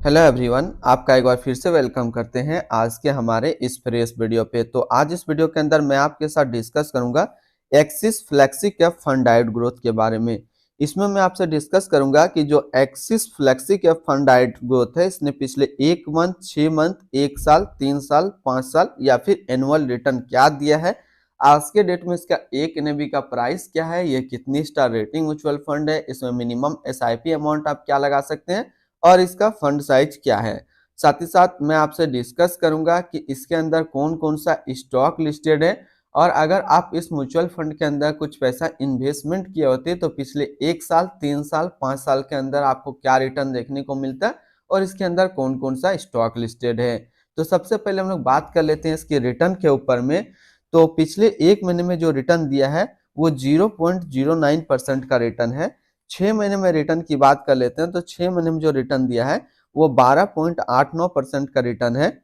Hello everyone, आपका एक बार फिर से वेलकम करते हैं आज के हमारे इस फ्रेश वीडियो पे। तो आज इस वीडियो के अंदर मैं आपके साथ डिस्कस करूंगा axis flexi cap fund diet growth के बारे में। इसमें मैं आपसे डिस्कस करूंगा कि जो axis flexi cap fund diet growth है, इसने पिछले 1 मंथ, 6 मंथ, 1 साल, 3 साल, 5 साल या फिर एनुअल रिटर्न क्या दिया है। आज के डेट में इसका एक एनएवी का प्राइस क्या है, ये कितनी स्टार रेटिंग म्यूचुअल फंड है, इसमें मिनिमम एसआईपी अमाउंट आप क्या लगा सकते हैं और इसका फंड साइज क्या है। साथ ही साथ मैं आपसे डिस्कस करूंगा कि इसके अंदर कौन कौन सा स्टॉक लिस्टेड है और अगर आप इस म्यूचुअल फंड के अंदर कुछ पैसा इन्वेस्टमेंट किए होते तो पिछले 1 साल, 3 साल, 5 साल के अंदर आपको क्या रिटर्न देखने को मिलता है और इसके अंदर कौन कौन सा स्टॉक लिस्टेड है। तो सबसे पहले हम लोग बात कर लेते हैं इसके रिटर्न के ऊपर में। तो पिछले 1 महीने में जो रिटर्न दिया है वो 0.09% का रिटर्न है। 6 महीने में रिटर्न की बात कर लेते हैं तो 6 महीने में जो रिटर्न दिया है वो 12.89% का रिटर्न है।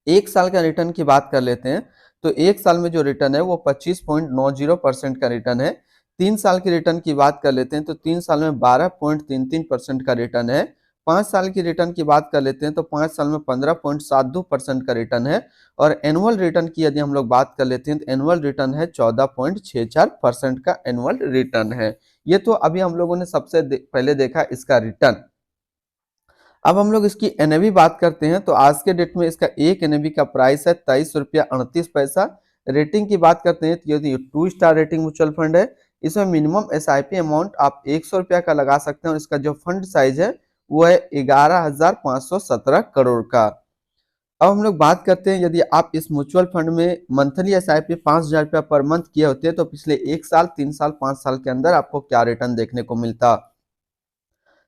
1 साल का रिटर्न की बात कर लेते हैं तो 1 साल में जो रिटर्न है वो 25.90% का रिटर्न है। 3 साल की रिटर्न की बात कर लेते हैं तो 3 साल में 12.33% का रिटर्न है। 5 साल की रिटर्न की बात कर लेते हैं तो 5 साल में 15.72% का रिटर्न है। और एनुअल रिटर्न की यदि हम लोग बात कर लेते हैं तो एनुअल रिटर्न है 14.64% का एनुअल रिटर्न है। ये तो अभी हम लोगों ने सबसे पहले देखा इसका रिटर्न। अब हम लोग इसकी एनएवी बात करते हैं तो आज के डेट में इसका एक एनएवी का प्राइस है 23 रुपया 38 पैसा। रेटिंग की बात करते हैं तो यदि 2 स्टार रेटिंग म्यूचुअल फंड है, इसमें मिनिमम एसआईपी अमाउंट आप 100 रुपया का लगा सकते हैं और इसका जो फंड साइज है वो है 11,517 करोड़ का। अब हम लोग बात करते हैं यदि आप इस म्यूचुअल फंड में मंथली एसआईपी 5,000 रुपया पर मंथ किए होते हैं तो पिछले 1 साल, 3 साल, 5 साल के अंदर आपको क्या रिटर्न देखने को मिलता।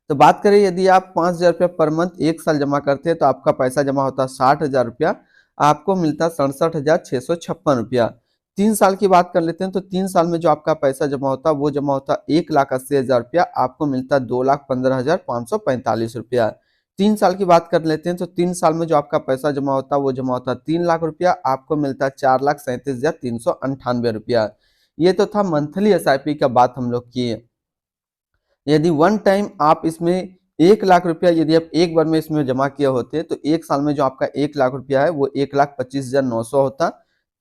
तो बात करें यदि आप 5,000 रुपया पर मंथ 1 साल जमा करते हैं तो आपका पैसा जमा होता है 60,000 रुपया, आपको मिलता 67,656 रुपया। 3 साल की बात कर लेते हैं तो 3 साल में जो आपका पैसा जमा होता वो जमा होता 1,80,000 रुपया, आपको मिलता 2,15,545 रुपया। 3 साल की बात कर लेते हैं तो 3 साल में जो आपका पैसा जमा होता वो जमा होता 3 लाख रुपया, आपको मिलता 4,37,398 रुपया। ये तो था मंथली एसआईपी का बात हम लोग किए। यदि वन टाइम आप इसमें 1 लाख रुपया यदि आप एक बार में इसमें जमा किए होते तो 1 साल में जो आपका 1 लाख रुपया है वो 1,25,900 होता।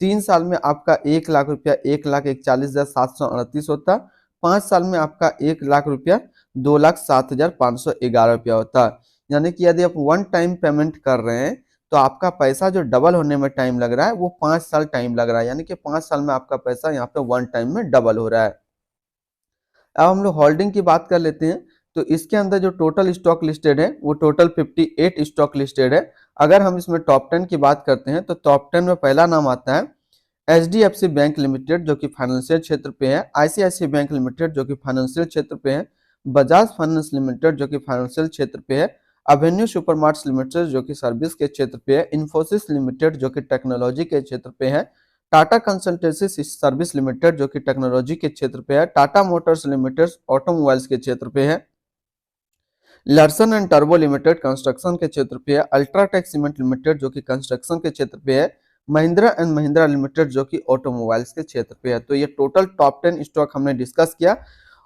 3 साल में आपका 1 लाख रुपया 1,41,738 होता। 5 साल में आपका 1 लाख रुपया 2,07,511 रुपया होता। यानी कि यदि आप वन टाइम पेमेंट कर रहे हैं तो आपका पैसा जो डबल होने में टाइम लग रहा है वो 5 साल टाइम लग रहा है, यानी कि 5 साल में आपका पैसा यहाँ पे वन टाइम में डबल हो रहा है। अब हम लोग होल्डिंग की बात कर लेते हैं तो इसके अंदर जो टोटल स्टॉक लिस्टेड है वो टोटल 58 स्टॉक लिस्टेड है। अगर हम इसमें टॉप 10 की बात करते हैं तो टॉप 10 में पहला नाम आता है एचडीएफसी बैंक लिमिटेड जो कि फाइनेंशियल क्षेत्र पे है, आईसीआईसीआई बैंक लिमिटेड जो कि फाइनेंशियल क्षेत्र पे है, बजाज फाइनेंस लिमिटेड जो कि फाइनेंशियल क्षेत्र पे है, अवेन्यू सुपरमार्ट्स लिमिटेड जो कि सर्विस के क्षेत्र पे है, इन्फोसिस लिमिटेड जो कि टेक्नोलॉजी के क्षेत्र पे है, टाटा कंसल्टेंसी सर्विस लिमिटेड जो कि टेक्नोलॉजी के क्षेत्र पे है, टाटा मोटर्स लिमिटेड ऑटोमोबाइल्स के क्षेत्र पे है, लर्सन एंड टर्बो लिमिटेड कंस्ट्रक्शन के क्षेत्र पे है, अल्ट्राटेक सीमेंट लिमिटेड जो कि कंस्ट्रक्शन के क्षेत्र पे है, महिंद्रा एंड महिंद्रा लिमिटेड जो कि ऑटोमोबाइल्स के क्षेत्र पे है। तो ये टोटल टॉप 10 स्टॉक हमने डिस्कस किया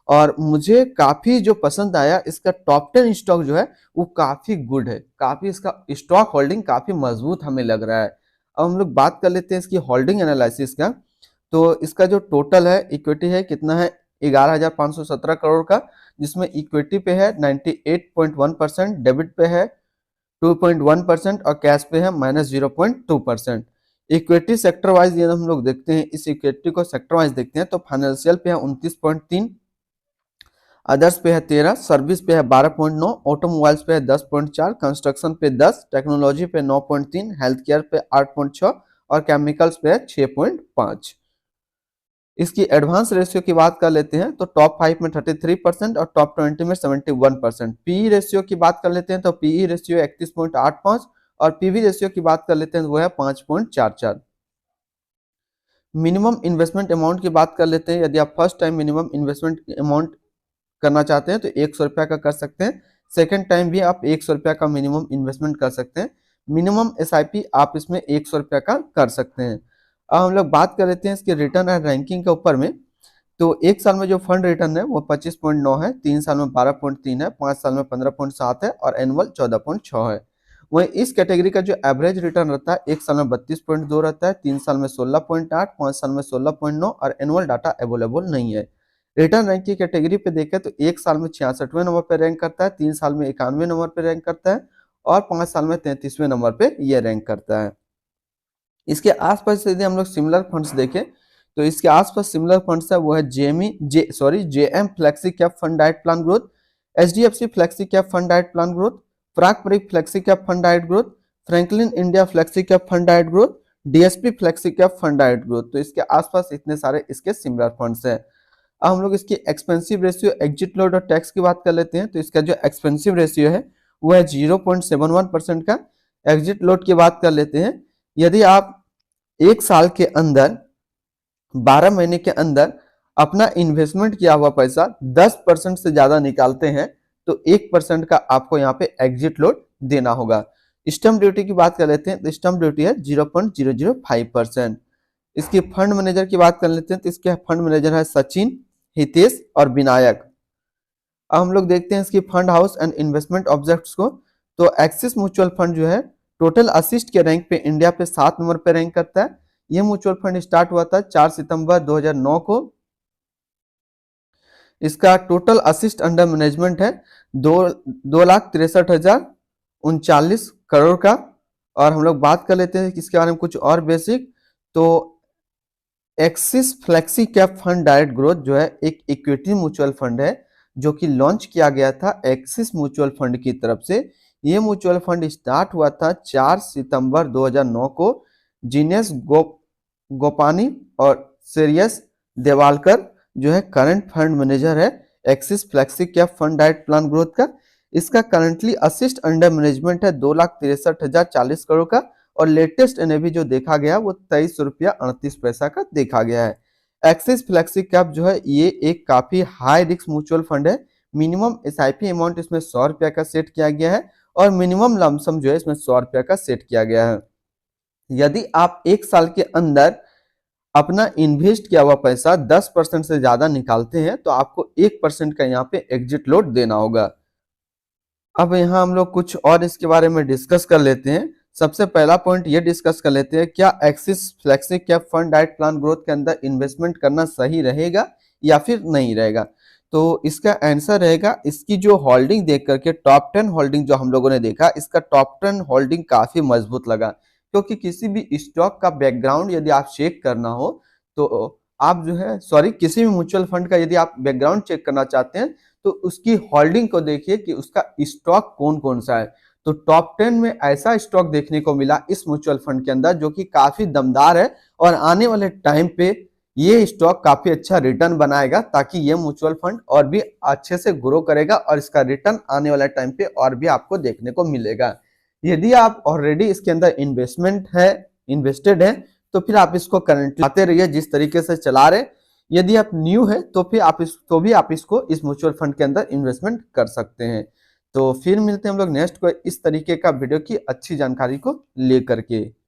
और मुझे काफी जो पसंद आया इसका टॉप 10 स्टॉक जो है वो काफी गुड है, काफी इसका स्टॉक होल्डिंग काफी मजबूत हमें लग रहा है। अब हम लोग बात कर लेते हैं इसकी होल्डिंग एनालिसिस का। तो इसका जो टोटल है इक्विटी है कितना है 11,517 करोड़ का, जिसमें इक्विटी पे है 98.1%, डेबिट पे है 2.1% और कैश पे है -0.2%। इक्विटी सेक्टर वाइज यदि हम लोग देखते हैं, इस इक्विटी को सेक्टर वाइज देखते हैं तो फाइनेंशियल पे है 29.3, अदर्स पे है 13, सर्विस पे है 12.9, ऑटोमोबाइल्स पे है 10.4, कंस्ट्रक्शन पे 10, टेक्नोलॉजी पे 9.3, हेल्थ केयर पे 8.6 और केमिकल्स पे है 6.5। इसकी एडवांस रेशियो की बात कर लेते हैं तो टॉप 5 में 33% और टॉप 20 में 71%। पीई रेशियो की बात कर लेते हैं तो पीई रेशियो 31.85 और पीवी रेशियो की बात कर लेते हैं तो वो है 5.44। मिनिमम इन्वेस्टमेंट अमाउंट की बात कर लेते हैं, यदि आप first time minimum investment amount करना चाहते हैं तो 100 रुपया का कर सकते हैं। सेकेंड टाइम भी आप 100 रुपया का मिनिमम इन्वेस्टमेंट कर सकते हैं। मिनिमम एसआईपी आप इसमें 100 रुपया का कर सकते हैं। अब हम लोग बात कर लेते हैं इसके रिटर्न एंड रैंकिंग के ऊपर में। तो एक साल में जो फंड रिटर्न है वो 25.9 है, 3 साल में 12.3 है, 5 साल में 15.7 है और एनुअल 14.6 है। वहीं इस कैटेगरी का जो एवरेज रिटर्न रहता है, एक साल में 32.2 रहता है, 3 साल में 16.8, 5 साल में 16.9 और एनुअल डाटा अवेलेबल नहीं है। रिटर्न रैंक की कैटेगरी पे देखें तो एक साल में 66वें नंबर पर रैंक करता है, 3 साल में 91वें नंबर पर रैंक करता है और 5 साल में 33वें नंबर पे ये रैंक करता है। इसके आसपास यदि हम लोग सिमिलर फंड्स देखें तो इसके आसपास सिमिलर फंड्स है वो है JM flexi cap fund diet plan growth, HDFC flexi cap fund diet plan growth, प्राक flexi cap fund diet growth, Franklin India flexi cap fund diet growth, DSP flexi cap fund diet growth. तो इसके आसपास इतने सारे इसके similar funds है। अब हम लोग इसकी एक्सपेंसिव रेशियो, एग्जिट लोड और टैक्स की बात कर लेते हैं। तो इसका जो एक्सपेंसिव रेशियो है वो है 0.71% का। एग्जिट लोड की बात कर लेते हैं, यदि आप एक साल के अंदर 12 महीने के अंदर अपना इन्वेस्टमेंट किया हुआ पैसा 10% से ज्यादा निकालते हैं तो 1% का आपको यहाँ पे एग्जिट लोड देना होगा। स्टैंप ड्यूटी की बात कर लेते हैं तो स्टैंप ड्यूटी है 0.005%। इसकी फंड मैनेजर की बात कर लेते हैं तो इसके फंड मैनेजर है सचिन, हितेश और विनायक। अब हम लोग देखते हैं इसकी fund house and investment objects को। तो एक्सिस म्यूचुअल फंड जो है टोटल असिस्ट के रैंक पे इंडिया पे 7 नंबर पे रैंक करता है। यह म्यूचुअल फंड स्टार्ट हुआ था 4 सितंबर 2009 को। इसका टोटल असिस्ट अंडर मैनेजमेंट है 2,63,039 का। और हम लोग बात कर लेते हैं इसके बारे में कुछ और बेसिक। तो axis flexi cap fund direct growth जो है एक इक्विटी म्यूचुअल फंड है जो कि लॉन्च किया गया था एक्सिस म्यूचुअल फंड की तरफ से। ये म्यूचुअल फंड स्टार्ट हुआ था 4 सितंबर 2009 को। जीनेस गोपानी और सीरियस देवालकर जो है करंट फंड मैनेजर है axis flexi cap fund direct plan growth का। इसका करंटली असिस्ट अंडर मैनेजमेंट है 2,63,040 का और लेटेस्ट एनएवी जो देखा गया वो 23 रुपया 38 पैसा का देखा गया है। एक्सिस फ्लेक्सी कैप जो है ये एक काफी हाई रिस्क म्यूचुअल फंड है। मिनिमम एसआईपी अमाउंट इसमें 100 रुपया का सेट किया गया है और मिनिमम लमसम जो है इसमें 100 रुपया का सेट किया गया है। यदि आप एक साल के अंदर अपना इन्वेस्ट किया हुआ पैसा 10% से ज्यादा निकालते हैं तो आपको 1% का यहाँ पे एग्जिट लोड देना होगा। अब यहाँ हम लोग कुछ और इसके बारे में डिस्कस कर लेते हैं। सबसे पहला पॉइंट ये डिस्कस कर लेते हैं, क्या axis flexi cap fund diet plan growth के अंदर इन्वेस्टमेंट करना सही रहेगा या फिर नहीं रहेगा। तो इसका आंसर रहेगा, इसकी जो होल्डिंग देख करके टॉप 10 होल्डिंग जो हम लोगों ने देखा, इसका टॉप 10 होल्डिंग काफी मजबूत लगा। क्योंकि किसी भी स्टॉक का बैकग्राउंड यदि आप चेक करना हो तो आप जो है किसी भी म्यूचुअल फंड का यदि आप बैकग्राउंड चेक करना चाहते हैं तो उसकी होल्डिंग को देखिए कि उसका स्टॉक कौन कौन सा है। तो टॉप 10 में ऐसा स्टॉक देखने को मिला इस म्यूचुअल फंड के अंदर जो कि काफी दमदार है और आने वाले टाइम पे ये स्टॉक काफी अच्छा रिटर्न बनाएगा, ताकि ये म्यूचुअल फंड और भी अच्छे से ग्रो करेगा और इसका रिटर्न आने वाले टाइम पे और भी आपको देखने को मिलेगा। यदि आप ऑलरेडी इसके अंदर इन्वेस्टेड है तो फिर आप इसको करंटली आते रहिए जिस तरीके से चला रहे। यदि आप न्यू है तो फिर आप इसको इस म्यूचुअल फंड के अंदर इन्वेस्टमेंट कर सकते हैं। तो फिर मिलते हैं हम लोग नेक्स्ट को इस तरीके का वीडियो की अच्छी जानकारी को लेकर के।